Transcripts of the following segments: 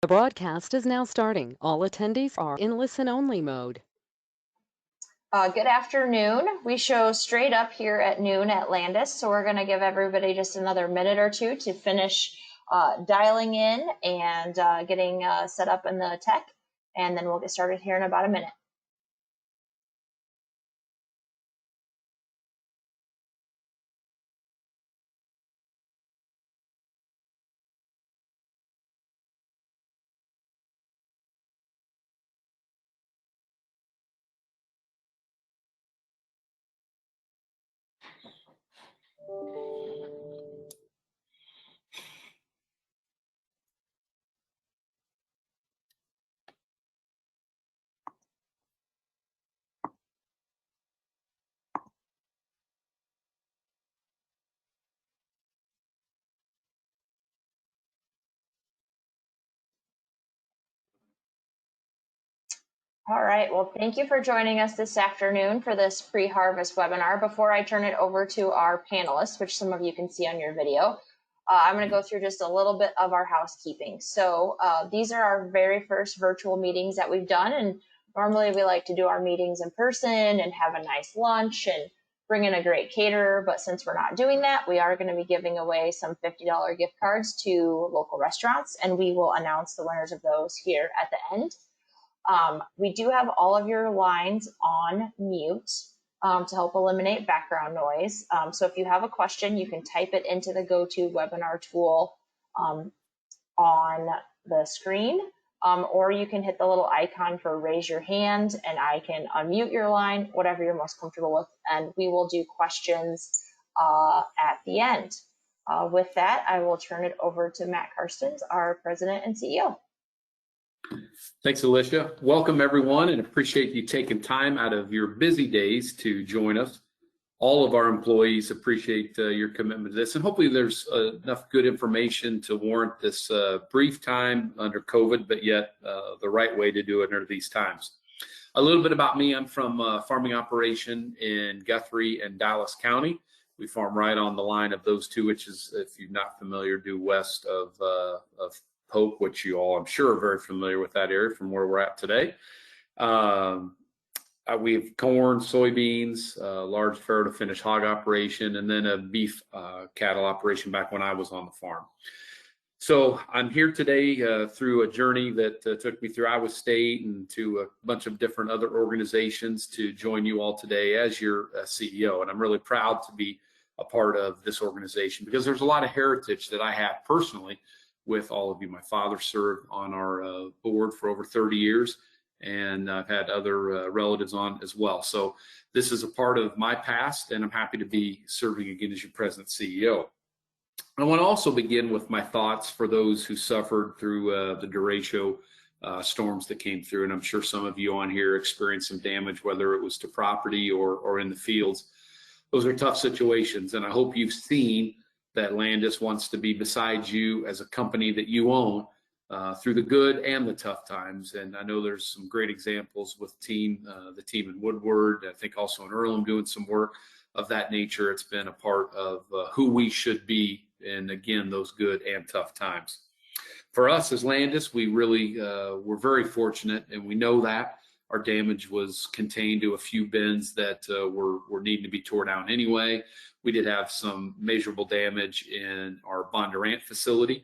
The broadcast is now starting. All attendees are in listen-only mode. Good afternoon. We show straight up here at noon at Landus, so we're going to give everybody just another minute or two to finish dialing in and getting set up in the tech, and then we'll get started here in about a minute. All right, well, thank you for joining us this afternoon for this pre-harvest webinar. Before I turn it over to our panelists, which some of you can see on your video, I'm going to go through just a little bit of our housekeeping. So these are our very first virtual meetings that we've done, and normally we like to do our meetings in person and have a nice lunch and bring in a great caterer, but since we're not doing that, we are going to be giving away some $50 gift cards to local restaurants, and we will announce the winners of those here at the end. We do have all of your lines on mute to help eliminate background noise. So if you have a question, you can type it into the GoToWebinar tool on the screen, or you can hit the little icon for raise your hand and I can unmute your line, whatever you're most comfortable with, and we will do questions at the end. With that, I will turn it over to Matt Karstens, our President and CEO. Thanks, Alicia. Welcome, everyone, and appreciate you taking time out of your busy days to join us. All of our employees appreciate your commitment to this, and hopefully there's enough good information to warrant this brief time under COVID, but yet the right way to do it under these times. A little bit about me. I'm from farming operation in Guthrie and Dallas County. We farm right on the line of those two, which is, if you're not familiar, due west of Pope, which you all, I'm sure, are very familiar with that area from where we're at today. We have corn, soybeans, large farrow to finish hog operation, and then a beef cattle operation back when I was on the farm. So I'm here today through a journey that took me through Iowa State and to a bunch of different other organizations to join you all today as your CEO. And I'm really proud to be a part of this organization because there's a lot of heritage that I have personally with all of you. My father served on our board for over 30 years, and I've had other relatives on as well. So this is a part of my past, and I'm happy to be serving again as your president CEO. I want to also begin with my thoughts for those who suffered through the derecho storms that came through, and I'm sure some of you on here experienced some damage, whether it was to property or in the fields. Those are tough situations, and I hope you've seen that Landus wants to be beside you as a company that you own through the good and the tough times. And I know there's some great examples with the team in Woodward, I think also in Earlham doing some work of that nature. It's been a part of who we should be, and again, those good and tough times. For us as Landus, we really were very fortunate, and we know that our damage was contained to a few bins that were needing to be torn down anyway. We did have some measurable damage in our Bondurant facility,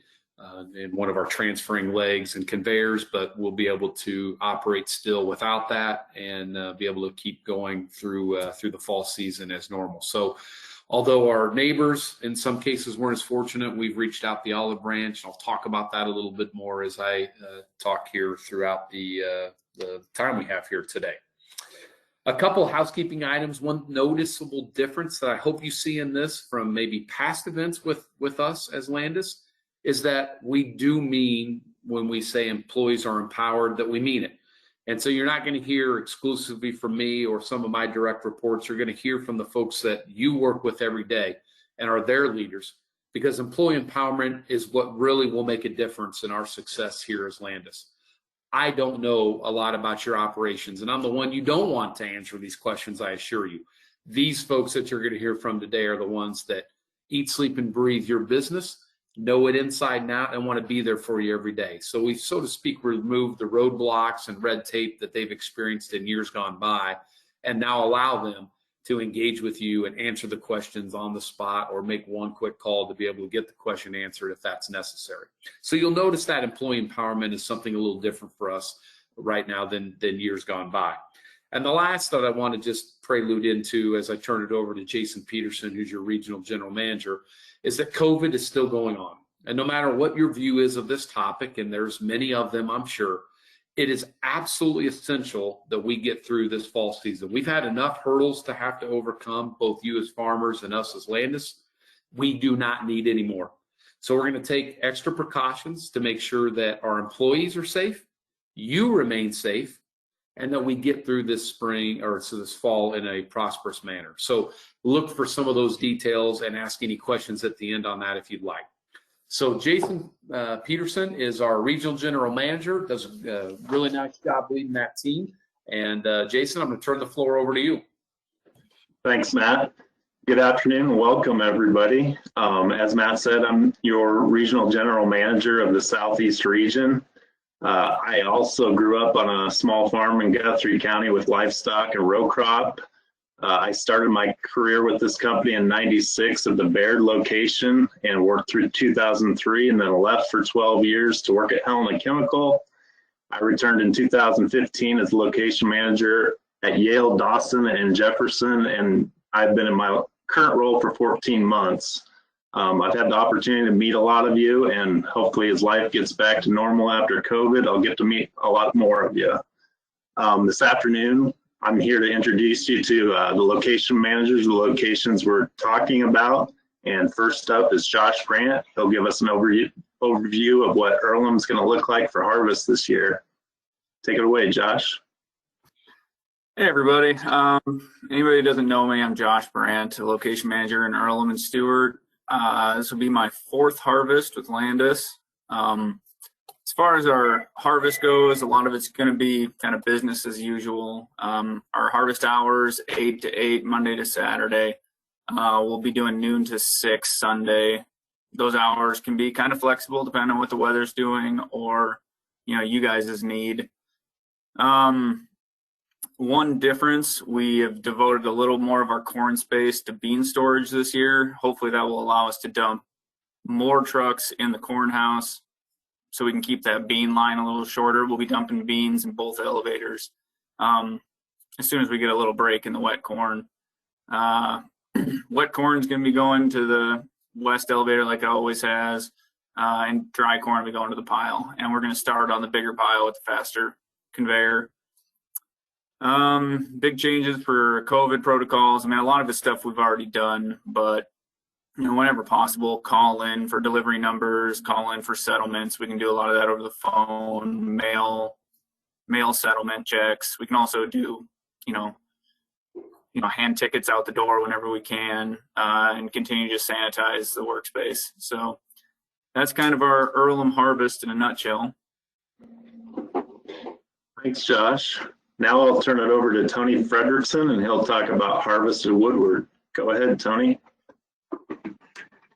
in one of our transferring legs and conveyors, but we'll be able to operate still without that and be able to keep going through the fall season as normal. So although our neighbors in some cases weren't as fortunate, we've reached out the olive branch. I'll talk about that a little bit more as I talk here throughout the time we have here today. A couple housekeeping items. One noticeable difference that I hope you see in this from maybe past events with us as Landus is that we do mean when we say employees are empowered, that we mean it. And so you're not going to hear exclusively from me or some of my direct reports. You're going to hear from the folks that you work with every day and are their leaders, because employee empowerment is what really will make a difference in our success here as Landus. I don't know a lot about your operations, and I'm the one you don't want to answer these questions, I assure you. These folks that you're going to hear from today are the ones that eat, sleep, and breathe your business know it inside and out, and want to be there for you every day. So we, so to speak, removed the roadblocks and red tape that they've experienced in years gone by, and now allow them to engage with you and answer the questions on the spot, or make one quick call to be able to get the question answered if that's necessary. So you'll notice that employee empowerment is something a little different for us right now than years gone by. And the last that I want to just prelude into as I turn it over to Jason Peterson, who's your regional general manager, is that COVID is still going on. And no matter what your view is of this topic, and there's many of them, I'm sure, it is absolutely essential that we get through this fall season. We've had enough hurdles to have to overcome, both you as farmers and us as Landus. We do not need any more. So we're going to take extra precautions to make sure that our employees are safe, you remain safe, and that we get through this spring, or so this fall, in a prosperous manner. So look for some of those details and ask any questions at the end on that if you'd like. So Jason Peterson is our regional general manager, does a really nice job leading that team. And Jason, I'm going to turn the floor over to you. Thanks, Matt. Good afternoon and welcome, everybody. As Matt said, I'm your regional general manager of the Southeast region. I also grew up on a small farm in Guthrie County with livestock and row crop. I started my career with this company in '96 at the Baird location and worked through 2003, and then left for 12 years to work at Helena Chemical. I returned in 2015 as location manager at Yale, Dawson, and Jefferson, and I've been in my current role for 14 months. I've had the opportunity to meet a lot of you, and hopefully as life gets back to normal after COVID, I'll get to meet a lot more of you. This afternoon, I'm here to introduce you to the location managers, the locations we're talking about. And first up is Josh Brandt. He'll give us an overview of what Earlham's going to look like for harvest this year. Take it away, Josh. Hey, everybody. Anybody who doesn't know me, I'm Josh Brandt, a location manager in Earlham and Stewart. This will be my 4th harvest with Landus. As far as our harvest goes, a lot of it's going to be kind of business as usual. Our harvest hours, 8 to 8, Monday to Saturday. We'll be doing noon to 6 Sunday. Those hours can be kind of flexible depending on what the weather's doing, or, you know, you guys' need. One difference, we have devoted a little more of our corn space to bean storage this year. Hopefully that will allow us to dump more trucks in the corn house, so we can keep that bean line a little shorter. We'll be dumping beans in both elevators as soon as we get a little break in the wet corn. Wet corn is going to be going to the west elevator like it always has, and dry corn will be going to the pile. And we're going to start on the bigger pile with the faster conveyor. Big changes for COVID protocols. I mean, a lot of the stuff we've already done, but you know, whenever possible, call in for delivery numbers, call in for settlements. We can do a lot of that over the phone, mail settlement checks. We can also do, you know, hand tickets out the door whenever we can, and continue to sanitize the workspace. So that's kind of our Earlham harvest in a nutshell. Thanks, Josh. Now I'll turn it over to Tony Fredrickson, and he'll talk about harvest at Woodward. Go ahead, Tony.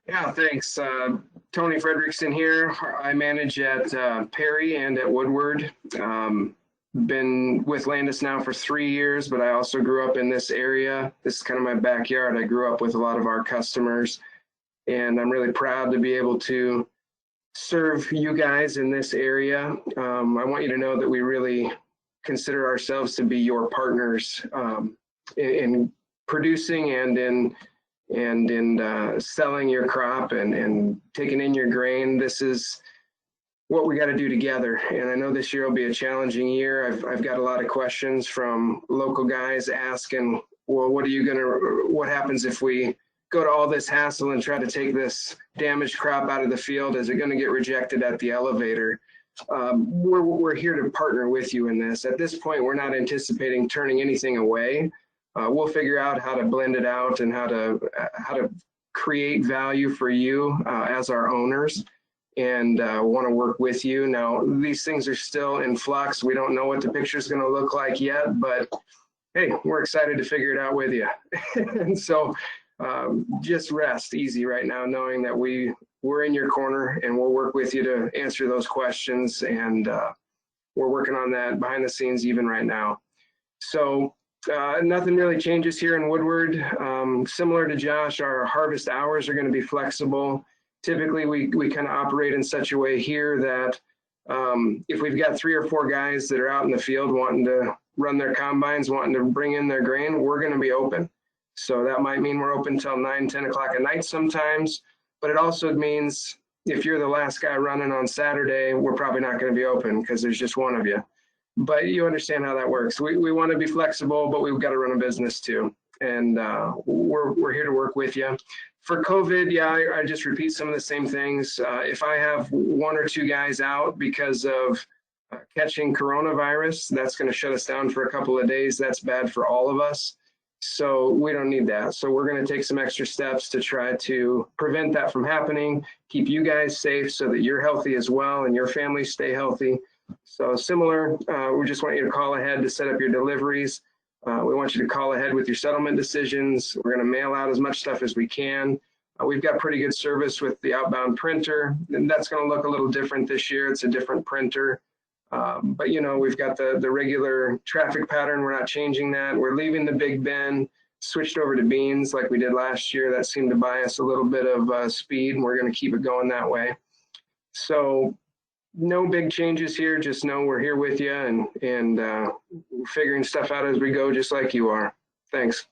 Yeah, thanks. Tony Fredrickson here. I manage at Perry and at Woodward. Been with Landus now for 3 years, but I also grew up in this area. This is kind of my backyard. I grew up with a lot of our customers, and I'm really proud to be able to serve you guys in this area. I want you to know that we really consider ourselves to be your partners in producing and in selling your crop and taking in your grain. This is what we got to do together. And I know this year will be a challenging year. I've got a lot of questions from local guys asking, well, what happens if we go to all this hassle and try to take this damaged crop out of the field? Is it going to get rejected at the elevator? We're here to partner with you in this. At this point, we're not anticipating turning anything away. We'll figure out how to blend it out and how to create value for you as our owners, and want to work with you. Now, these things are still in flux. We don't know what the picture is going to look like yet, but hey, we're excited to figure it out with you. And so just rest easy right now, knowing that we we're in your corner and we'll work with you to answer those questions. And we're working on that behind the scenes even right now. So nothing really changes here in Woodward. Similar to Josh, our harvest hours are going to be flexible. Typically, we kind of operate in such a way here that if we've got 3 or 4 guys that are out in the field wanting to run their combines, wanting to bring in their grain, we're going to be open. So that might mean we're open till 9, 10 o'clock at night sometimes, but it also means if you're the last guy running on Saturday, we're probably not going to be open because there's just one of you. But you understand how that works. We want to be flexible, but we've got to run a business too. And we're here to work with you. For COVID, yeah, I just repeat some of the same things. If I have 1 or 2 guys out because of catching coronavirus, that's going to shut us down for a couple of days. That's bad for all of us. So we don't need that. So we're going to take some extra steps to try to prevent that from happening, keep you guys safe so that you're healthy as well and your families stay healthy. So similar, we just want you to call ahead to set up your deliveries. We want you to call ahead with your settlement decisions. We're going to mail out as much stuff as we can. We've got pretty good service with the outbound printer, and that's going to look a little different this year. It's a different printer. But, you know, we've got the regular traffic pattern. We're not changing that. We're leaving the Big Ben, switched over to beans like we did last year. That seemed to buy us a little bit of speed, and we're going to keep it going that way. So no big changes here. Just know we're here with you and figuring stuff out as we go, just like you are. Thanks.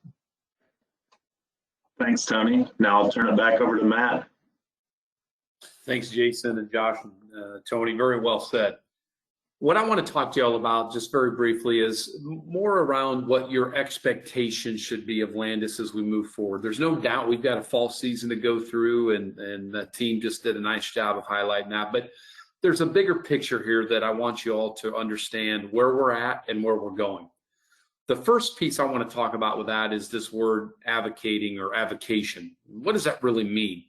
Thanks, Tony. Now I'll turn it back over to Matt. Thanks, Jason and Josh and Tony. Very well said. What I want to talk to you all about just very briefly is more around what your expectations should be of Landus as we move forward. There's no doubt we've got a fall season to go through, and the team just did a nice job of highlighting that. But there's a bigger picture here that I want you all to understand where we're at and where we're going. The first piece I want to talk about with that is this word advocating or avocation. What does that really mean?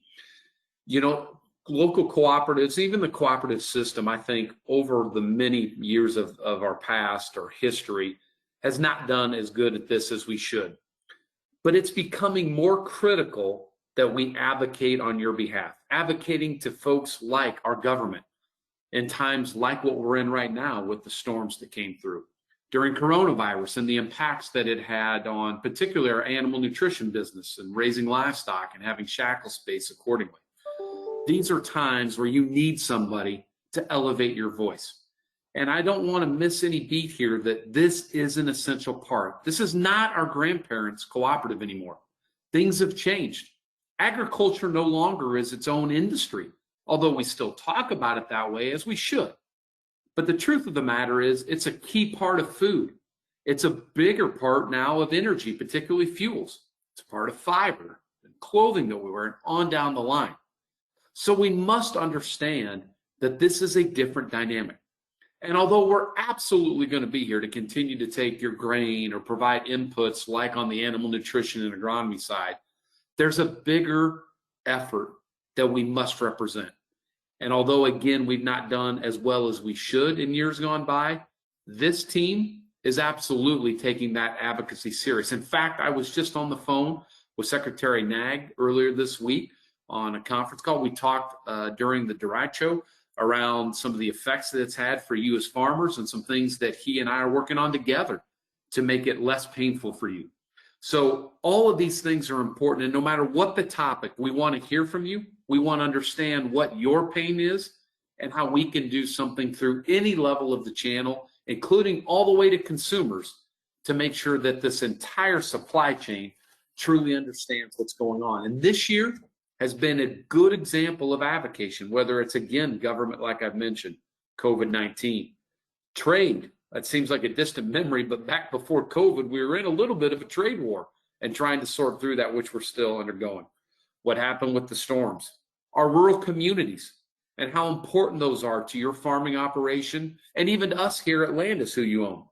You know, local cooperatives, even the cooperative system, I think over the many years of our past or history has not done as good at this as we should. But it's becoming more critical that we advocate on your behalf, advocating to folks like our government in times like what we're in right now with the storms that came through during coronavirus and the impacts that it had on particularly our animal nutrition business and raising livestock and having shackle space accordingly. These are times where you need somebody to elevate your voice. And I don't want to miss any beat here that this is an essential part. This is not our grandparents' cooperative anymore. Things have changed. Agriculture no longer is its own industry, although we still talk about it that way, as we should. But the truth of the matter is it's a key part of food. It's a bigger part now of energy, particularly fuels. It's a part of fiber and clothing that we wear and on down the line. So we must understand that this is a different dynamic. And although we're absolutely going to be here to continue to take your grain or provide inputs like on the animal nutrition and agronomy side, there's a bigger effort that we must represent. And although, again, we've not done as well as we should in years gone by, this team is absolutely taking that advocacy serious. In fact, I was just on the phone with Secretary Nag earlier this week on a conference call. We talked during the derecho around some of the effects that it's had for you as farmers and some things that he and I are working on together to make it less painful for you. So all of these things are important, and no matter what the topic, we want to hear from you. We want to understand what your pain is and how we can do something through any level of the channel, including all the way to consumers, to make sure that this entire supply chain truly understands what's going on. And this year has been a good example of avocation, whether it's, again, government, like I've mentioned, COVID-19, trade. That seems like a distant memory, but back before COVID, we were in a little bit of a trade war and trying to sort through that, which we're still undergoing. What happened with the storms, our rural communities, and how important those are to your farming operation, and even to us here at Landus, who you own.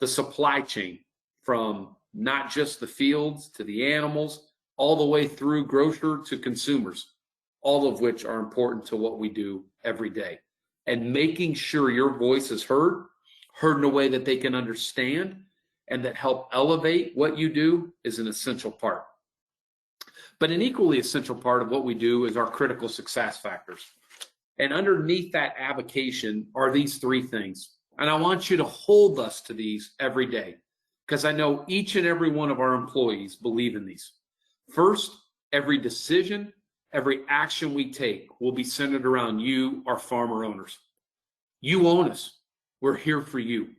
The supply chain, from not just the fields to the animals, all the way through grocer to consumers, all of which are important to what we do every day. And making sure your voice is heard in a way that they can understand and that help elevate what you do is an essential part. But an equally essential part of what we do is our critical success factors. And underneath that avocation are these three things. And I want you to hold us to these every day, because I know each and every one of our employees believe in these. First, every decision, every action we take will be centered around you, our farmer owners. You own us. We're here for you.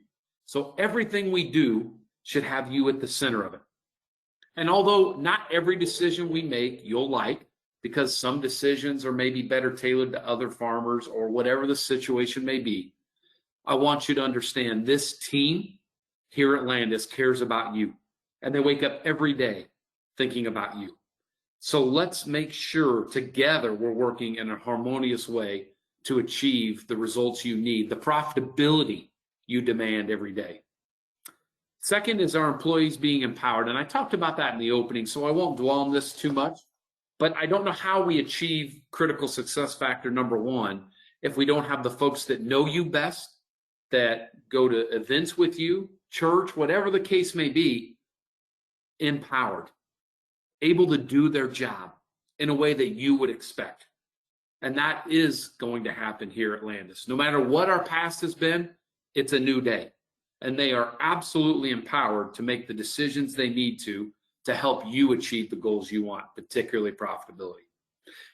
So everything we do should have you at the center of it. And although not every decision we make you'll like, because some decisions are maybe better tailored to other farmers or whatever the situation may be, I want you to understand this team here at Landus cares about you, and they wake up every day thinking about you. So let's make sure together we're working in a harmonious way to achieve the results you need, the profitability you demand every day. Second is our employees being empowered. And I talked about that in the opening, so I won't dwell on this too much. But I don't know how we achieve critical success factor number one if we don't have the folks that know you best, that go to events with you, church, whatever the case may be, empowered, able to do their job in a way that you would expect. And that is going to happen here at Landus. No matter what our past has been, it's a new day. And they are absolutely empowered to make the decisions they need to help you achieve the goals you want, particularly profitability.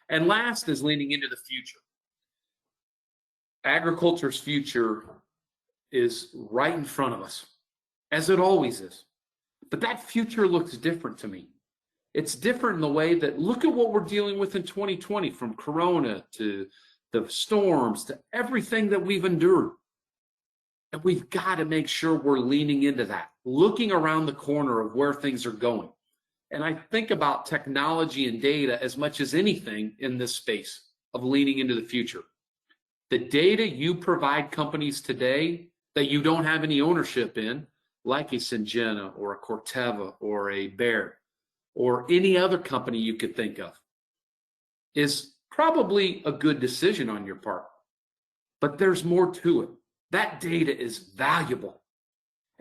And last is leaning into the future. Agriculture's future is right in front of us, as it always is. But that future looks different to me. It's different in the way that, look at what we're dealing with in 2020, from Corona to the storms to everything that we've endured. And we've got to make sure we're leaning into that, looking around the corner of where things are going. And I think about technology and data as much as anything in this space of leaning into the future. The data you provide companies today that you don't have any ownership in, like a Syngenta or a Corteva or a Bayer or any other company you could think of, is probably a good decision on your part. But there's more to it. That data is valuable.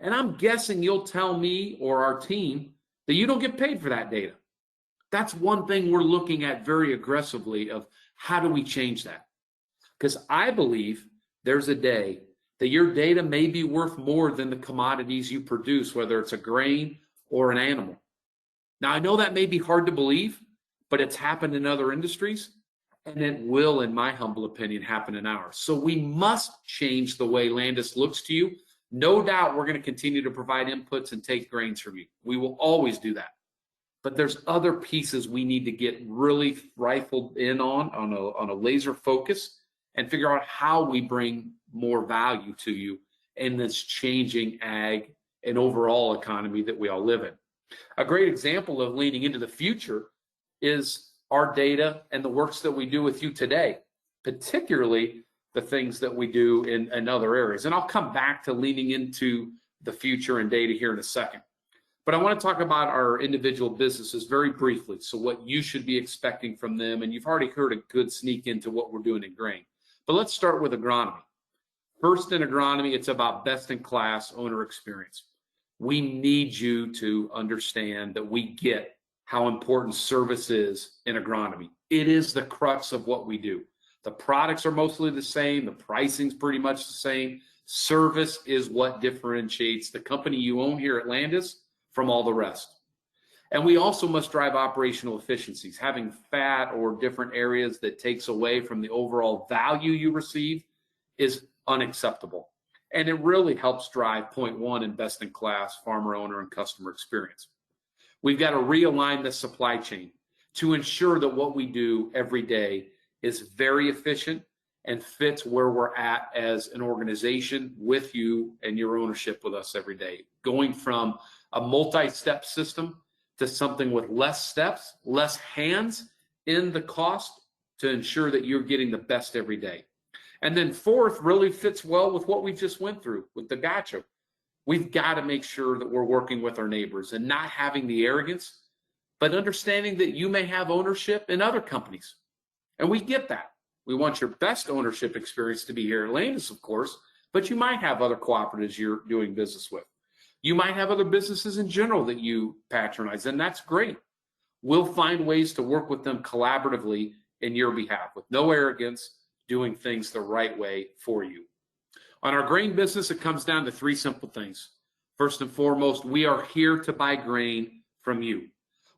And I'm guessing you'll tell me or our team that you don't get paid for that data. That's one thing we're looking at very aggressively of how do we change that? Because I believe there's a day that your data may be worth more than the commodities you produce, whether it's a grain or an animal. Now, I know that may be hard to believe, but it's happened in other industries, and it will, in my humble opinion, happen in ours. So we must change the way Landus looks to you. No doubt we're going to continue to provide inputs and take grains from you. We will always do that. But there's other pieces we need to get really rifled in on a laser focus and figure out how we bring more value to you in this changing ag and overall economy that we all live in. A great example of leaning into the future is our data and the works that we do with you today, particularly the things that we do in other areas. And I'll come back to leaning into the future and data here in a second. But I want to talk about our individual businesses very briefly, so what you should be expecting from them. And you've already heard a good sneak into what we're doing in grain. But let's start with agronomy. First, in agronomy, it's about best-in-class owner experience. We need you to understand that we get how important service is in agronomy. It is the crux of what we do. The products are mostly the same. The pricing's pretty much the same. Service is what differentiates the company you own here at Landus from all the rest. And we also must drive operational efficiencies. Having fat or different areas that takes away from the overall value you receive is unacceptable. And it really helps drive point one in best-in-class farmer, owner, and customer experience. We've got to realign the supply chain to ensure that what we do every day is very efficient and fits where we're at as an organization with you and your ownership with us every day. Going from a multi-step system to something with less steps, less hands in the cost to ensure that you're getting the best every day. And then fourth really fits well with what we just went through with the gotcha. We've got to make sure that we're working with our neighbors and not having the arrogance, but understanding that you may have ownership in other companies. And we get that. We want your best ownership experience to be here at Landus, of course, but you might have other cooperatives you're doing business with. You might have other businesses in general that you patronize, and that's great. We'll find ways to work with them collaboratively in your behalf with no arrogance, doing things the right way for you. On our grain business, it comes down to three simple things. First and foremost, we are here to buy grain from you,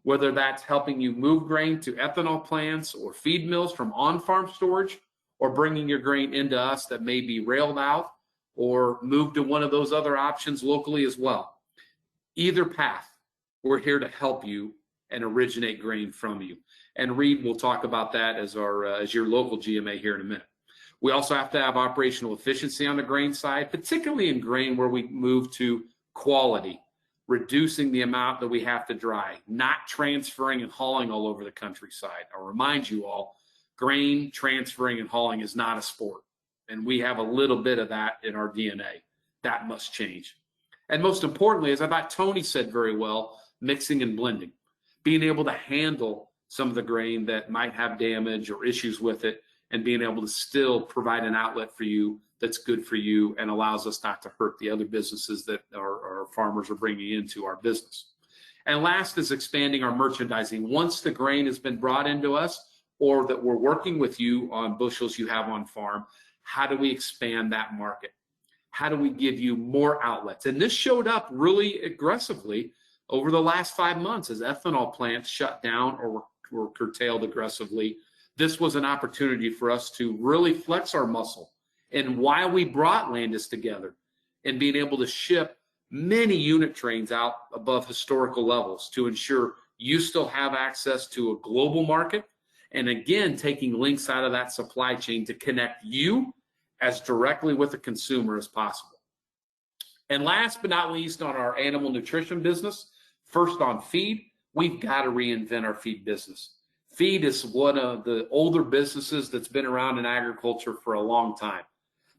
whether that's helping you move grain to ethanol plants or feed mills from on-farm storage, or bringing your grain into us that may be railed out or moved to one of those other options locally as well. Either path, we're here to help you and originate grain from you. And Reed will talk about that as your local GMA here in a minute. We also have to have operational efficiency on the grain side, particularly in grain where we move to quality, reducing the amount that we have to dry, not transferring and hauling all over the countryside. I'll remind you all, grain transferring and hauling is not a sport. And we have a little bit of that in our DNA. That must change. And most importantly, as I thought Tony said very well, mixing and blending, being able to handle some of the grain that might have damage or issues with it, and being able to still provide an outlet for you that's good for you and allows us not to hurt the other businesses that our farmers are bringing into our business. And last is expanding our merchandising. Once the grain has been brought into us, or that we're working with you on bushels you have on farm, how do we expand that market? How do we give you more outlets? And this showed up really aggressively over the last 5 months as ethanol plants shut down or were curtailed aggressively. This was an opportunity for us to really flex our muscle. And why we brought Landus together and being able to ship many unit trains out above historical levels to ensure you still have access to a global market. And again, taking links out of that supply chain to connect you as directly with the consumer as possible. And last but not least, on our animal nutrition business, first on feed, we've got to reinvent our feed business. Feed is one of the older businesses that's been around in agriculture for a long time.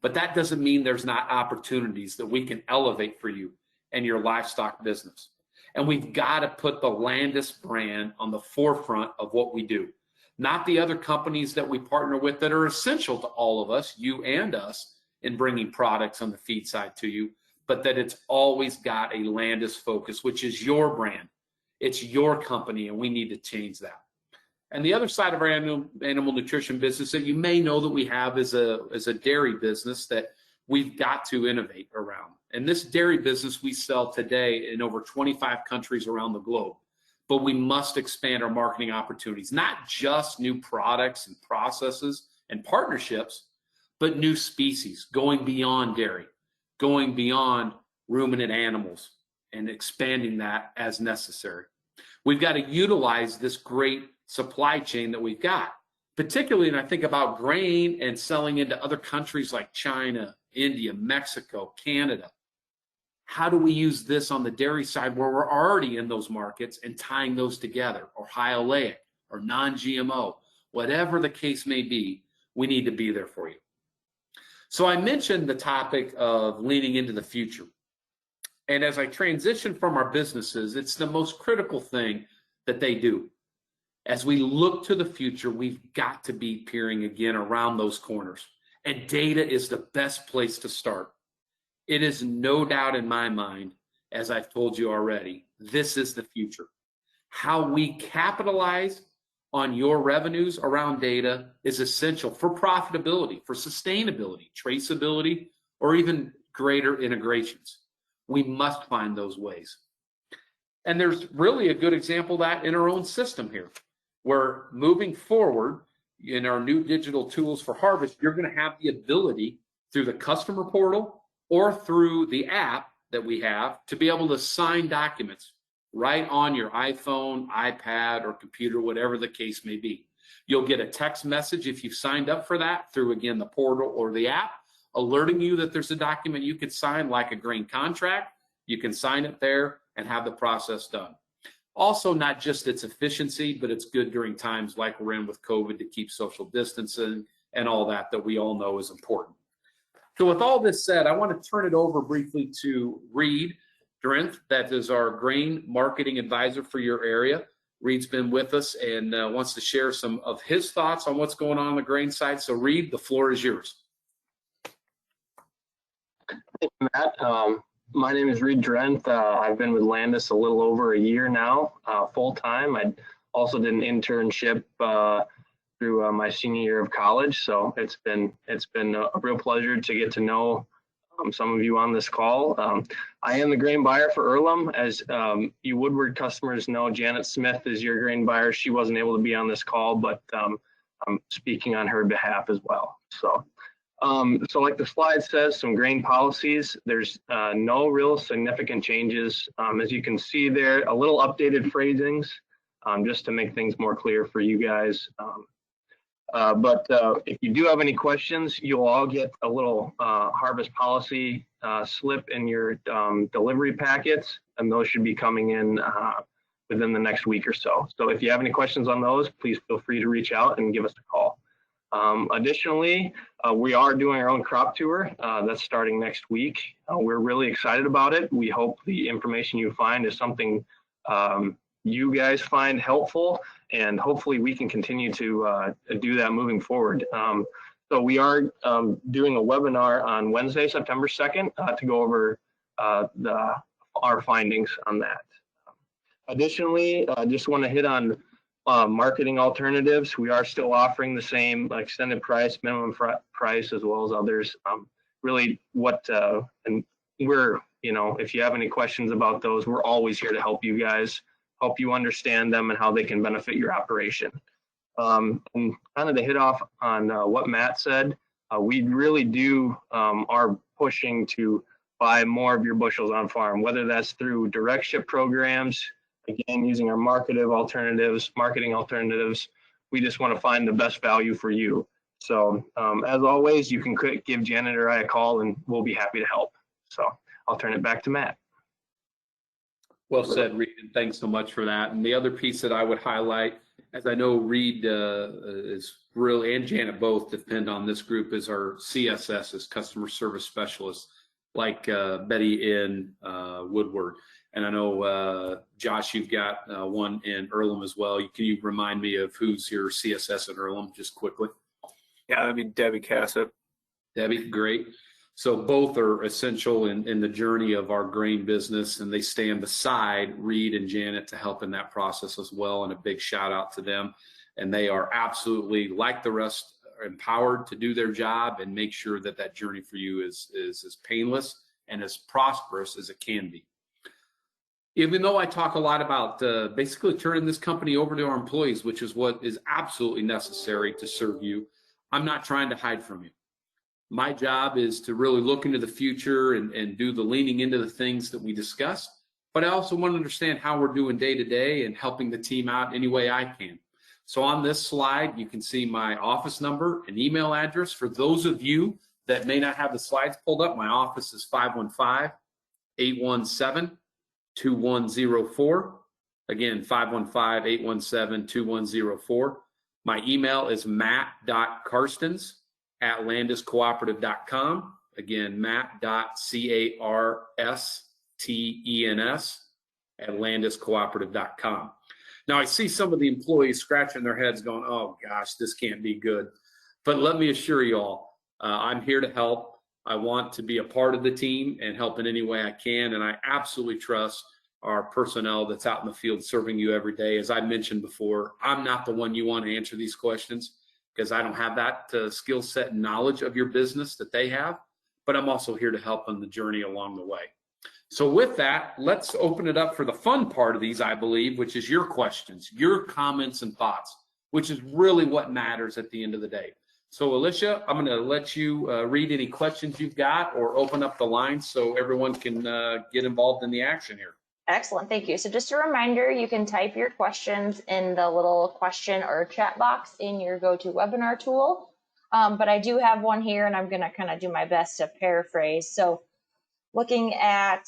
But that doesn't mean there's not opportunities that we can elevate for you and your livestock business. And we've got to put the Landus brand on the forefront of what we do. Not the other companies that we partner with that are essential to all of us, you and us, in bringing products on the feed side to you, but that it's always got a Landus focus, which is your brand. It's your company, and we need to change that. And the other side of our animal nutrition business that you may know that we have is a dairy business that we've got to innovate around. And this dairy business we sell today in over 25 countries around the globe. But we must expand our marketing opportunities, not just new products and processes and partnerships, but new species, going beyond dairy, going beyond ruminant animals, and expanding that as necessary. We've got to utilize this great supply chain that we've got, particularly when I think about grain and selling into other countries like China, India, Mexico, Canada. How do we use this on the dairy side where we're already in those markets and tying those together, or high oleic or non-GMO, whatever the case may be, we need to be there for you. So I mentioned the topic of leaning into the future. And as I transition from our businesses, it's the most critical thing that they do. As we look to the future, we've got to be peering again around those corners. And data is the best place to start. It is no doubt in my mind, as I've told you already, this is the future. How we capitalize on your revenues around data is essential for profitability, for sustainability, traceability, or even greater integrations. We must find those ways. And there's really a good example of that in our own system here. Where moving forward in our new digital tools for harvest, you're going to have the ability through the customer portal or through the app that we have to be able to sign documents right on your iPhone, iPad, or computer, whatever the case may be. You'll get a text message if you've signed up for that through, again, the portal or the app, alerting you that there's a document you could sign, like a grain contract. You can sign it there and have the process done. Also, not just its efficiency, but it's good during times like we're in with COVID to keep social distancing and all that we all know is important. So with all this said, I want to turn it over briefly to Reed Drenth, that is our grain marketing advisor for your area. Reed's been with us and wants to share some of his thoughts on what's going on the grain side. So Reed, the floor is yours. Thank you, Matt. My name is Reed Drenth. I've been with Landus a little over a year now, full-time. I'd also did an internship through my senior year of college. So it's been a real pleasure to get to know some of you on this call. I am the grain buyer for Earlham. As you Woodward customers know, Janet Smith is your grain buyer. She wasn't able to be on this call, but I'm speaking on her behalf as well. So like the slide says, some grain policies, there's no real significant changes. As you can see there, a little updated phrasings just to make things more clear for you guys. But if you do have any questions, you'll all get a little harvest policy slip in your delivery packets, and those should be coming in within the next week or so. So if you have any questions on those, please feel free to reach out and give us a call. Additionally, we are doing our own crop tour that's starting next week. We're really excited about it. We hope the information you find is something you guys find helpful, and hopefully we can continue to do that moving forward. So we are doing a webinar on Wednesday, September 2nd to go over our findings on that. Additionally, I just want to hit on marketing alternatives. We are still offering the same extended price, minimum price, as well as others. Really and we're, if you have any questions about those, we're always here to help you guys, help you understand them and how they can benefit your operation. And kind of to hit off on what Matt said, we really are pushing to buy more of your bushels on farm, whether that's through direct ship programs, again, using our marketing alternatives. We just want to find the best value for you. So as always, you can give Janet or I a call and we'll be happy to help. So I'll turn it back to Matt. Well said, Reed, and thanks so much for that. And the other piece that I would highlight, as I know Reed is really, and Janet both depend on this group, is our CSS, customer service specialists, like Betty in Woodward. And I know, Josh, you've got one in Earlham as well. Can you remind me of who's your CSS in Earlham, just quickly? Yeah, that'd be Debbie Cassett. Debbie, great. So both are essential in the journey of our grain business, and they stand beside Reed and Janet to help in that process as well. And a big shout out to them. And they are absolutely, like the rest, empowered to do their job and make sure that that journey for you is as painless and as prosperous as it can be. Even though I talk a lot about basically turning this company over to our employees, which is what is absolutely necessary to serve you, I'm not trying to hide from you. My job is to really look into the future and do the leaning into the things that we discussed, but I also want to understand how we're doing day to day and helping the team out any way I can. So on this slide, you can see my office number and email address. For those of you that may not have the slides pulled up, my office is 515-817-2104. Again, 515-817-2104. My email is matt.karstens@landuscooperative.com. Again, matt.karstens@landuscooperative.com. Now, I see some of the employees scratching their heads going, oh gosh, this can't be good. But let me assure you all, I'm here to help. I want to be a part of the team and help in any way I can. And I absolutely trust our personnel that's out in the field serving you every day. As I mentioned before, I'm not the one you want to answer these questions because I don't have that skill set and knowledge of your business that they have, but I'm also here to help on the journey along the way. So with that, let's open it up for the fun part of these, I believe, which is your questions, your comments and thoughts, which is really what matters at the end of the day. So Alicia, I'm going to let you read any questions you've got or open up the line so everyone can get involved in the action here. Excellent, thank you. So just a reminder, you can type your questions in the little question or chat box in your GoToWebinar tool. But I do have one here and I'm going to kind of do my best to paraphrase. So looking at,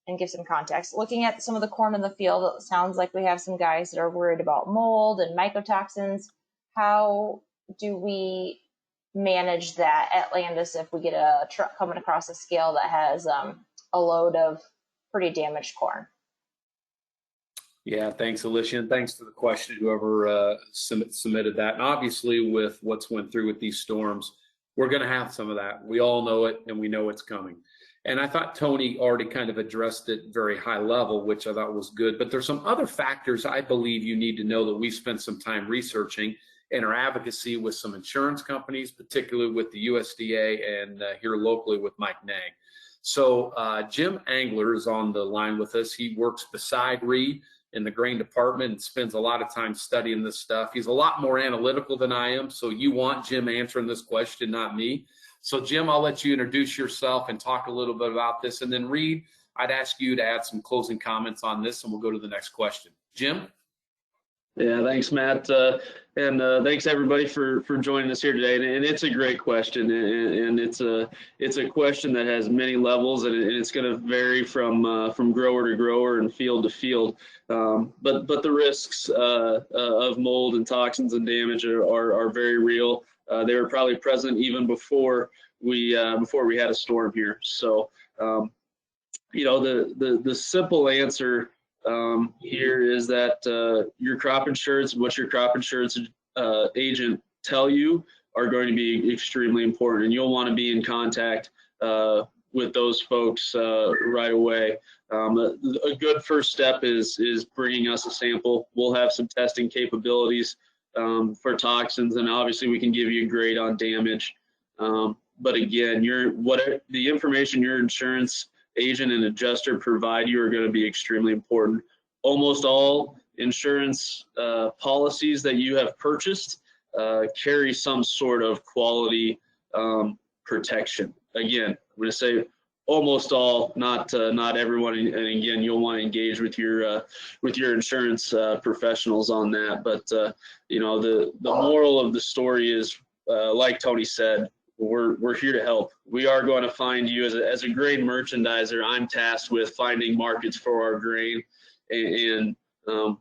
and give some context, looking at some of the corn in the field, it sounds like we have some guys that are worried about mold and mycotoxins. How do we manage that at Landus if we get a truck coming across a scale that has a load of pretty damaged corn? Yeah, thanks, Alicia, and thanks for the question, whoever submitted that. And obviously, with what's went through with these storms, we're going to have some of that. We all know it, and we know it's coming. And I thought Tony already kind of addressed it very high level, which I thought was good. But there's some other factors I believe you need to know that we spent some time researching in our advocacy with some insurance companies, particularly with the USDA and here locally with Mike Nag. So Jim Angler is on the line with us. He works beside Reed in the grain department and spends a lot of time studying this stuff. He's a lot more analytical than I am, so you want Jim answering this question, not me. So Jim, I'll let you introduce yourself and talk a little bit about this. And then Reed, I'd ask you to add some closing comments on this, and we'll go to the next question. Jim? Yeah, thanks, Matt. And thanks everybody for joining us here today. And it's a great question, and it's a question that has many levels, and it's going to vary from grower to grower and field to field. But the risks of mold and toxins and damage are very real. They were probably present even before we had a storm here. So you know, the simple answer here is that your crop insurance, what your crop insurance agent tell you, are going to be extremely important, and you'll want to be in contact with those folks right away. A good first step is bringing us a sample. We'll have some testing capabilities for toxins, and obviously we can give you a grade on damage. But again, the information your insurance agent and adjuster provide you are going to be extremely important. Almost all insurance policies that you have purchased carry some sort of quality protection. Again, I'm going to say almost all, not everyone, and again, you'll want to engage with your insurance professionals on that. But you know, the moral of the story is, like Tony said, we're here to help. We are going to find you as a grain merchandiser. I'm tasked with finding markets for our grain, and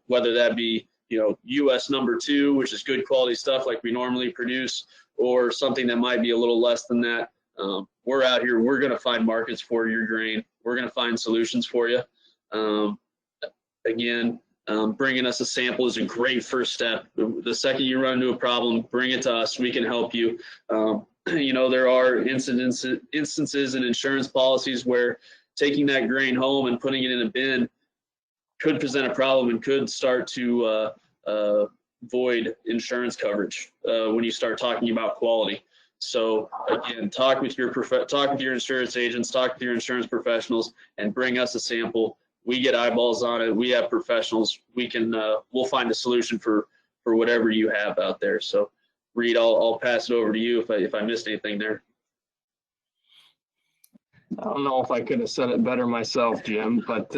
whether that be, you know, US #2, which is good quality stuff like we normally produce, or something that might be a little less than that. We're out here. We're going to find markets for your grain. We're going to find solutions for you. Again, bringing us a sample is a great first step. The second you run into a problem, bring it to us. We can help you. You know, there are instances in insurance policies where taking that grain home and putting it in a bin could present a problem and could start to void insurance coverage when you start talking about quality. So again, talk with your insurance agents, talk with your insurance professionals, and bring us a sample. We get eyeballs on it. We have professionals. We'll find a solution for whatever you have out there. So Reed, I'll pass it over to you if I missed anything there. I don't know if I could have said it better myself, Jim, but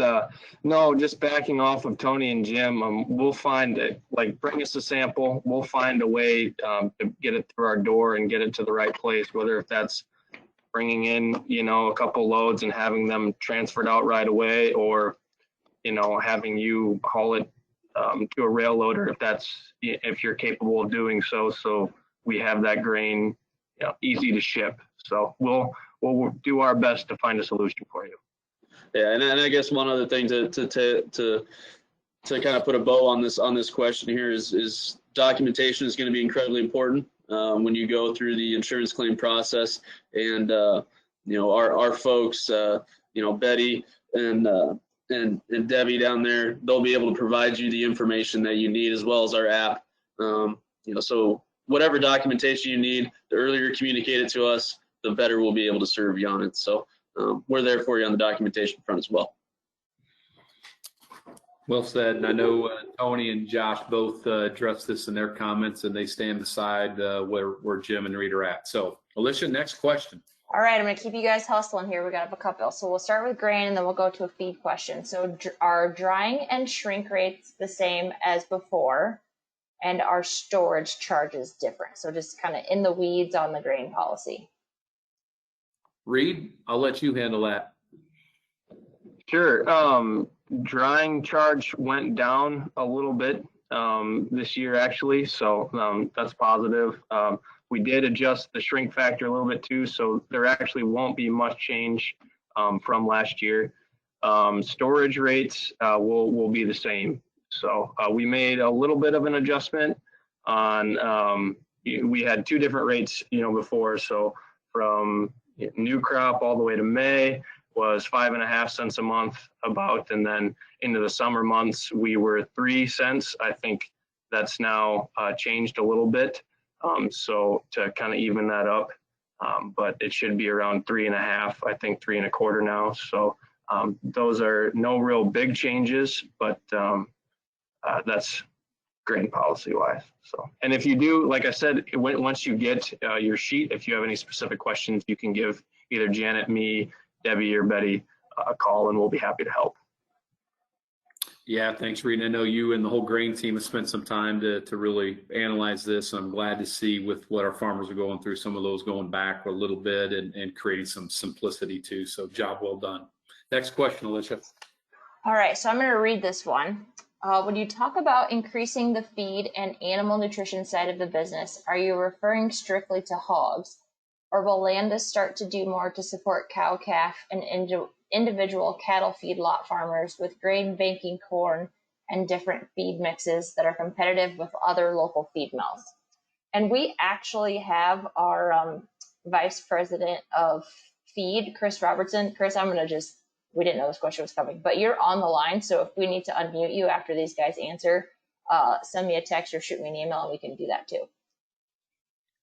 no, just backing off of Tony and Jim, we'll find it. Like, bring us a sample. We'll find a way to get it through our door and get it to the right place, whether if that's bringing in, you know, a couple loads and having them transferred out right away, or, you know, having you haul it to a rail loader if you're capable of doing so. So we have that grain, you know, easy to ship. So we'll do our best to find a solution for you. Yeah, and I guess one other thing to kind of put a bow on this question here is documentation is going to be incredibly important when you go through the insurance claim process. And you know, our folks, you know, Betty and Debbie down there, they'll be able to provide you the information that you need, as well as our app. You know, so whatever documentation you need, the earlier you communicate it to us, the better we'll be able to serve you on it. So we're there for you on the documentation front as well. Well said. And I know Tony and Josh both addressed this in their comments, and they stand beside where Jim and Reed are at. So Alicia, next question. All right, I'm going to keep you guys hustling here. We got a couple. So we'll start with grain, and then we'll go to a feed question. So are drying and shrink rates the same as before? And are storage charges different? So just kind of in the weeds on the grain policy. Reed, I'll let you handle that. Sure. Drying charge went down a little bit this year, actually. So that's positive. We did adjust the shrink factor a little bit too. So there actually won't be much change from last year. Storage rates will be the same. So we made a little bit of an adjustment on, we had two different rates, you know, before. So from new crop all the way to May, was 5.5 cents a month about, and then into the summer months we were 3 cents. I think that's now changed a little bit, so to kind of even that up, but it should be around 3.5, I think 3.25 now. So those are no real big changes, but that's grain policy wise. So, and if you do, like I said, once you get your sheet, if you have any specific questions, you can give either Janet, me, Debbie, or Betty a call, and we'll be happy to help. Yeah, thanks, Reed. I know you and the whole grain team have spent some time to really analyze this. I'm glad to see with what our farmers are going through, some of those going back a little bit and creating some simplicity too. So job well done. Next question, Alicia. All right, so I'm going to read this one. When you talk about increasing the feed and animal nutrition side of the business, are you referring strictly to hogs, or will Landus start to do more to support cow, calf, and individual cattle feedlot farmers with grain banking, corn, and different feed mixes that are competitive with other local feed mills? And we actually have our Vice President of Feed, Chris Robertson. Chris, we didn't know this question was coming, but you're on the line. So if we need to unmute you after these guys answer, send me a text or shoot me an email and we can do that too.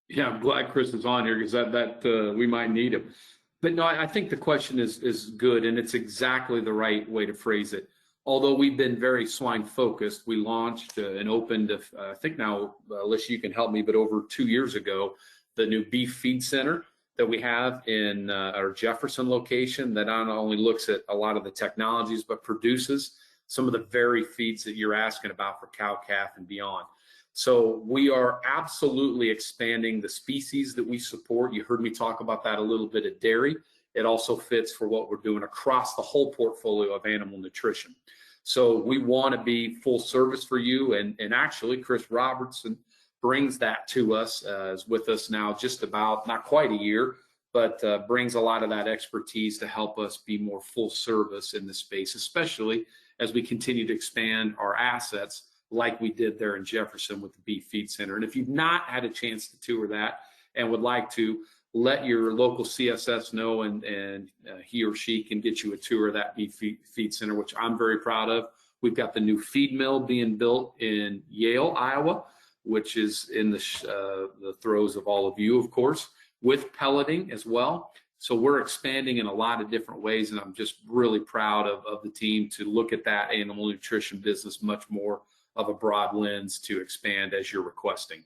Yeah, I'm glad Chris is on here because that we might need him. But no, I think the question is good, and it's exactly the right way to phrase it. Although we've been very swine focused, we launched and opened, I think now, Alicia, you can help me, but over 2 years ago, the new beef feed center that we have in our Jefferson location that not only looks at a lot of the technologies, but produces some of the very feeds that you're asking about for cow, calf, and beyond. So we are absolutely expanding the species that we support. You heard me talk about that a little bit at dairy. It also fits for what we're doing across the whole portfolio of animal nutrition. So we want to be full service for you. And actually, Chris Robertson brings that to us, is with us now just about, not quite a year, but brings a lot of that expertise to help us be more full service in this space, especially as we continue to expand our assets like we did there in Jefferson with the Beef Feed Center. And if you've not had a chance to tour that and would like to, let your local CSS know, and he or she can get you a tour of that Beef Feed Center, which I'm very proud of. We've got the new feed mill being built in Yale, Iowa, which is in the throes of all of you, of course, with pelleting as well. So we're expanding in a lot of different ways, and I'm just really proud of the team to look at that animal nutrition business much more of a broad lens to expand as you're requesting.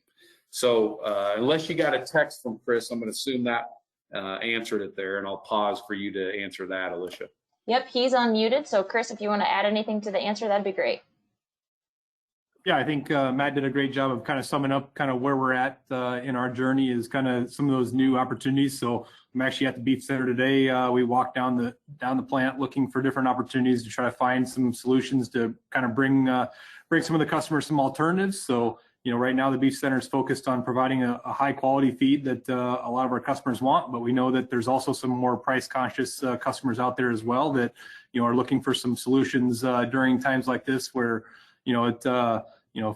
So unless you got a text from Chris, I'm going to assume that answered it there, and I'll pause for you to answer that, Alicia. Yep, he's unmuted. So Chris, if you want to add anything to the answer, that'd be great. Yeah, I think Matt did a great job of kind of summing up kind of where we're at in our journey is kind of some of those new opportunities. So I'm actually at the beef center today. We walked down the plant looking for different opportunities to try to find some solutions to kind of bring some of the customers some alternatives. So, you know, right now the beef center is focused on providing a high quality feed that a lot of our customers want, but we know that there's also some more price conscious customers out there as well that, you know, are looking for some solutions during times like this where,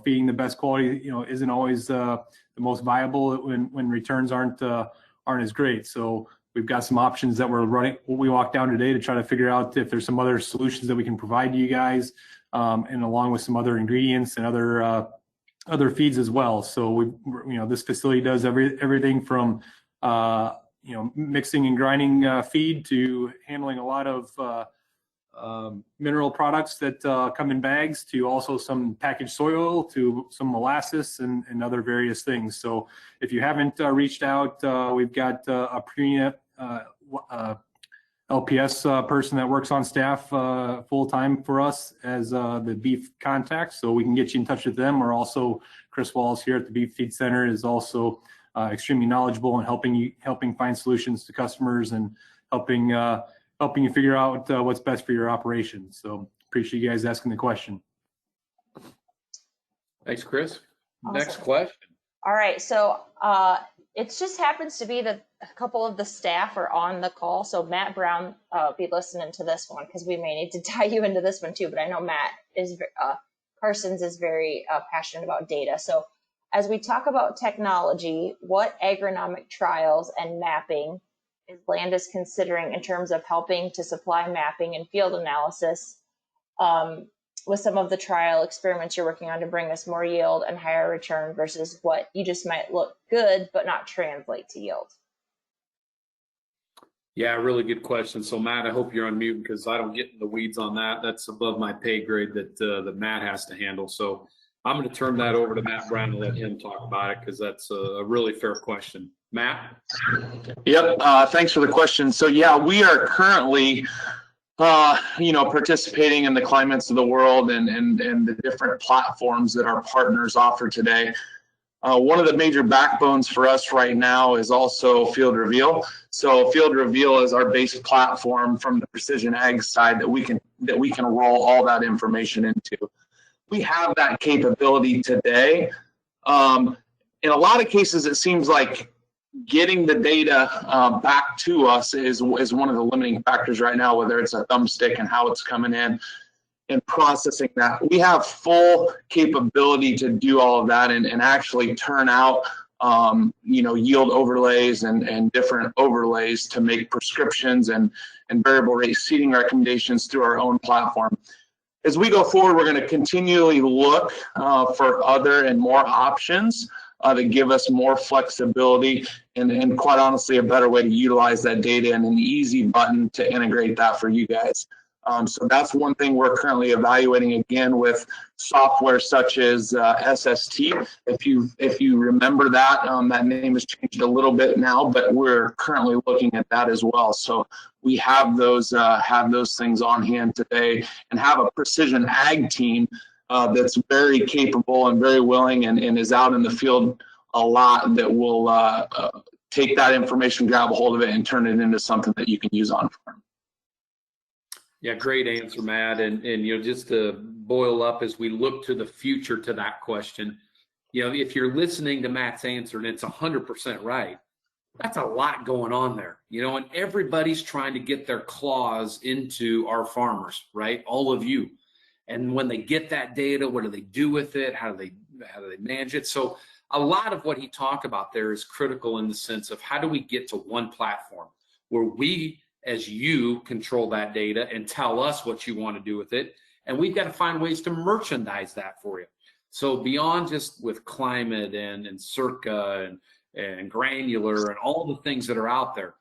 feeding the best quality, isn't always the most viable when returns aren't as great. So we've got some options that we're running. We walked down today to try to figure out if there's some other solutions that we can provide to you guys, and along with some other ingredients and other feeds as well. So this facility does everything from mixing and grinding feed to handling a lot of mineral products that come in bags, to also some packaged soy oil, to some molasses and other various things. So if you haven't reached out, we've got a pre LPS person that works on staff full time for us as the beef contact, so we can get you in touch with them. Or also Chris Walls here at the Beef Feed Center is also extremely knowledgeable in helping find solutions to customers and helping you figure out what's best for your operation. So appreciate you guys asking the question. Thanks, Chris. Awesome. Next question. All right, so it just happens to be that a couple of the staff are on the call. So Matt Brown, be listening to this one because we may need to tie you into this one too. But I know Matt Parsons is very passionate about data. So as we talk about technology, what agronomic trials and mapping is Landus considering in terms of helping to supply mapping and field analysis with some of the trial experiments you're working on to bring us more yield and higher return versus what you just might look good but not translate to yield? Yeah, really good question. So Matt, I hope you're on mute because I don't get in the weeds on that. That's above my pay grade that Matt has to handle. So I'm going to turn that over to Matt Brown and let him talk about it because that's a really fair question. Matt? Yep, thanks for the question. So yeah, we are currently participating in the climates of the world and the different platforms that our partners offer today. One of the major backbones for us right now is also Field Reveal. So Field Reveal is our base platform from the precision ag side that we can roll all that information into. We have that capability today. In a lot of cases, it seems like getting the data back to us is one of the limiting factors right now, whether it's a thumbstick and how it's coming in and processing that. We have full capability to do all of that and actually turn out yield overlays and different overlays to make prescriptions and variable rate seeding recommendations through our own platform. As we go forward, we're going to continually look for other and more options that give us more flexibility and quite honestly a better way to utilize that data and an easy button to integrate that for you guys. So that's one thing we're currently evaluating again with software such as SST. If you remember that, that name has changed a little bit now, but we're currently looking at that as well. So we have those things on hand today and have a precision ag team that's very capable and very willing and is out in the field a lot that will take that information, grab a hold of it, and turn it into something that you can use on farm. Yeah, great answer, Matt. And just to boil up as we look to the future to that question, if you're listening to Matt's answer and it's 100% right, that's a lot going on there, and everybody's trying to get their claws into our farmers, right? All of you. And when they get that data, what do they do with it? How do they manage it? So a lot of what he talked about there is critical in the sense of how do we get to one platform where we, as you, control that data and tell us what you want to do with it. And we've got to find ways to merchandise that for you. So beyond just with climate and Circa and granular and all the things that are out there,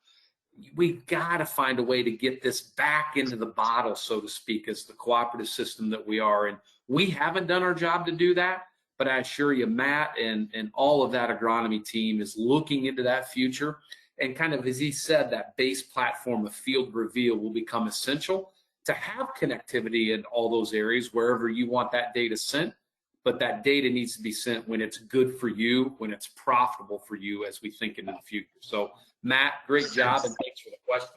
we've got to find a way to get this back into the bottle, so to speak, as the cooperative system that we are. And we haven't done our job to do that, but I assure you, Matt and all of that agronomy team is looking into that future. And kind of, as he said, that base platform of Field Reveal will become essential to have connectivity in all those areas wherever you want that data sent. But that data needs to be sent when it's good for you, when it's profitable for you as we think into the future. So Matt, great job, and thanks for the question.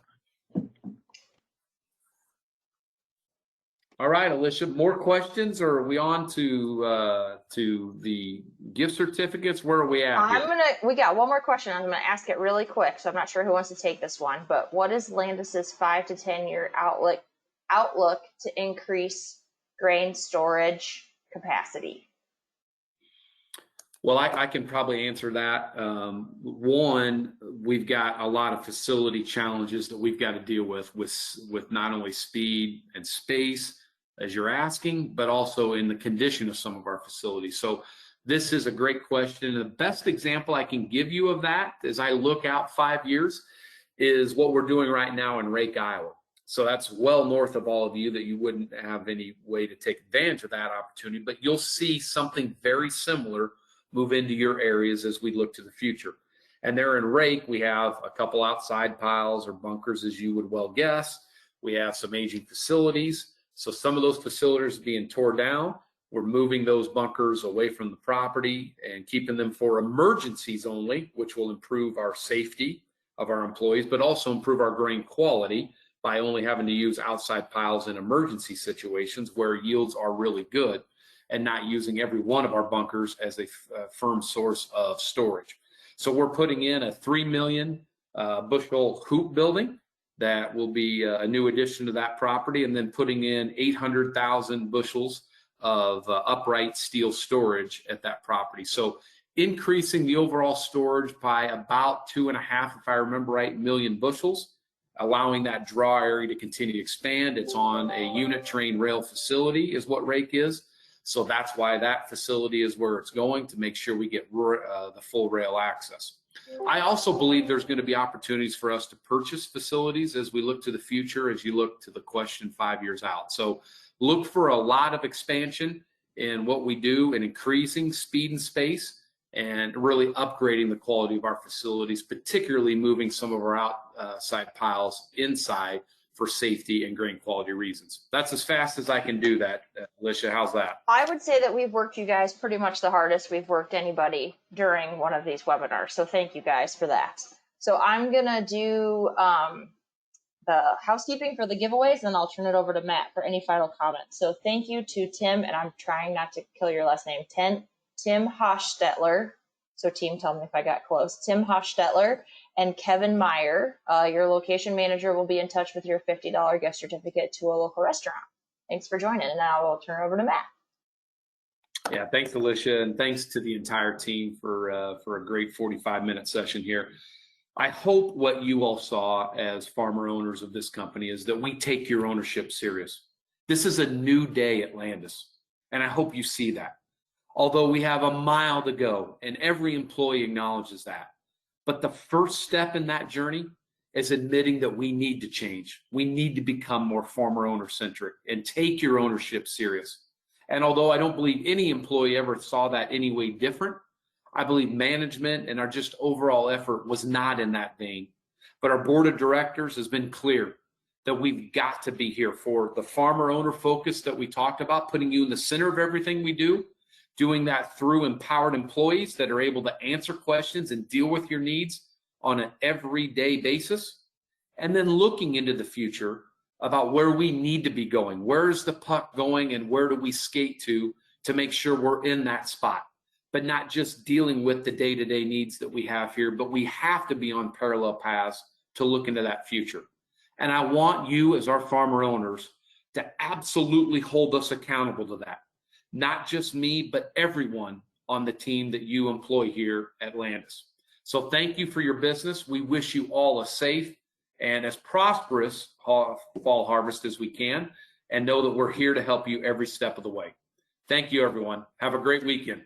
All right, Alicia, more questions, or are we on to the gift certificates? Where are we at? We got one more question. I'm gonna ask it really quick, so I'm not sure who wants to take this one. But what is Landus's 5 to 10 year outlook to increase grain storage capacity? Well, I can probably answer that. One, we've got a lot of facility challenges that we've got to deal with not only speed and space, as you're asking, but also in the condition of some of our facilities. So this is a great question. The best example I can give you of that as I look out 5 years is what we're doing right now in Rake, Iowa. So that's well north of all of you that you wouldn't have any way to take advantage of that opportunity, but you'll see something very similar move into your areas as we look to the future. And there in Rake, we have a couple outside piles or bunkers, as you would well guess. We have some aging facilities. So some of those facilities being torn down, we're moving those bunkers away from the property and keeping them for emergencies only, which will improve our safety of our employees, but also improve our grain quality by only having to use outside piles in emergency situations where yields are really good, and not using every one of our bunkers as a firm source of storage. So we're putting in a 3 million bushel hoop building that will be a new addition to that property, and then putting in 800,000 bushels of upright steel storage at that property. So increasing the overall storage by about 2.5, if I remember right, million bushels, allowing that draw area to continue to expand. It's on a unit train rail facility is what rake is. So that's why that facility is where it's going, to make sure we get the full rail access. I also believe there's going to be opportunities for us to purchase facilities as we look to the future, as you look to the question 5 years out. So look for a lot of expansion in what we do and increasing speed and space, and really upgrading the quality of our facilities, particularly moving some of our outside piles inside for safety and grain quality reasons. That's as fast as I can do that. Alicia, how's that? I would say that we've worked you guys pretty much the hardest we've worked anybody during one of these webinars. So thank you guys for that. So I'm going to do the housekeeping for the giveaways, and I'll turn it over to Matt for any final comments. So thank you to Tim, and I'm trying not to kill your last name, Tim Hostetler. So team, tell me if I got close. Tim Hostetler and Kevin Meyer. Your location manager will be in touch with your $50 gift certificate to a local restaurant. Thanks for joining, and now I'll turn it over to Matt. Yeah, thanks, Alicia, and thanks to the entire team for a great 45-minute session here. I hope what you all saw as farmer owners of this company is that we take your ownership serious. This is a new day at Landus, and I hope you see that. Although we have a mile to go, and every employee acknowledges that. But the first step in that journey is admitting that we need to change. We need to become more farmer owner centric and take your ownership serious. And although I don't believe any employee ever saw that any way different, I believe management and our just overall effort was not in that vein. But our board of directors has been clear that we've got to be here for the farmer owner focus that we talked about, putting you in the center of everything we do, doing that through empowered employees that are able to answer questions and deal with your needs on an everyday basis, and then looking into the future about where we need to be going. Where's the puck going, and where do we skate to make sure we're in that spot? But not just dealing with the day-to-day needs that we have here, but we have to be on parallel paths to look into that future. And I want you as our farmer owners to absolutely hold us accountable to that. Not just me, but everyone on the team that you employ here at Landus. So thank you for your business. We wish you all a safe and as prosperous fall harvest as we can, and know that we're here to help you every step of the way. Thank you, everyone. Have a great weekend.